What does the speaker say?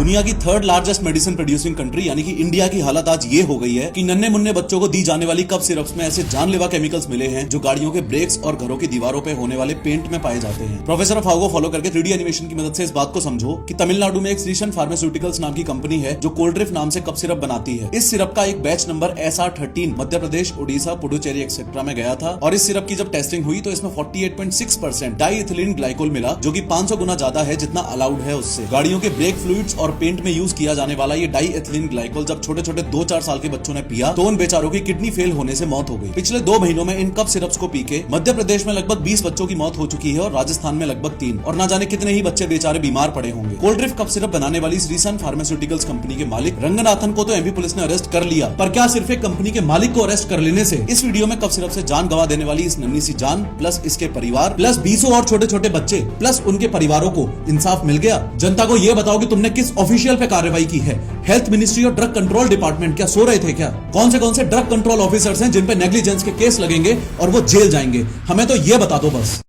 दुनिया की third largest medicine producing country यानी कि इंडिया की हालत आज ये हो गई है कि नन्हे मुन्ने बच्चों को दी जाने वाली कफ सिरप्स में ऐसे जानलेवा केमिकल्स मिले हैं जो गाड़ियों के ब्रेक्स और घरों की दीवारों पे होने वाले पेंट में पाए जाते हैं। प्रोफेसर फाउ को फॉलो करके 3D एनिमेशन की मदद से इस बात को समझो कि तमिलनाडु में एक श्रीशन फार्मास्यूटिकल्स नाम की कंपनी है जो कोल्ड्रिफ्ट नाम से कफ सिरप बनाती है। इस सिरप का एक batch number SR13 Madhya Pradesh, Orissa, Puducherry etcetera में गया था और इस सिरप की जब टेस्टिंग हुई तो इसमें 48.6% डाईइथिलीन ग्लाइकोल मिला जो कि 500 गुना ज्यादा है जितना अलाउड है उससे। गाड़ियों के ब्रेक फ्लूइड्स और पेंट में यूज किया जाने वाला ये डाईइथिलीन ग्लाइकोल जब छोटे छोटे 2-4 साल के बच्चों ने पिया तो उन बेचारों की किडनी फेल होने से मौत हो गई। पिछले 2 महीनों में इन कफ सिरप्स को पी के मध्य प्रदेश में लगभग 20 बच्चों की मौत हो चुकी है और राजस्थान में लगभग 3 और न जाने कितने ही बच्चे बेचारे बीमार पड़े होंगे। कोल्ड्रिफ्ट कफ सिरप बनाने वाली श्रीसन फार्मास्यूटिकल्स कंपनी के मालिक रंगनाथन को तो एमपी पुलिस ने अरेस्ट कर लिया, पर क्या सिर्फ एक कंपनी के मालिक को अरेस्ट कर लेने से इस वीडियो में कफ सिरप से जान गंवा देने वाली इस नन्ही सी जान प्लस इसके परिवार प्लस 20 और छोटे छोटे बच्चे प्लस उनके परिवारों को इंसाफ मिल गया? जनता को यह बताओ कि तुमने किस ऑफिशियल पे कार्रवाई की है। हेल्थ मिनिस्ट्री और ड्रग कंट्रोल डिपार्टमेंट क्या सो रहे थे क्या? कौन से ड्रग कंट्रोल ऑफिसर्स हैं जिन पे नेग्लिजेंस के केस लगेंगे और वो जेल जाएंगे? हमें तो ये बता दो बस।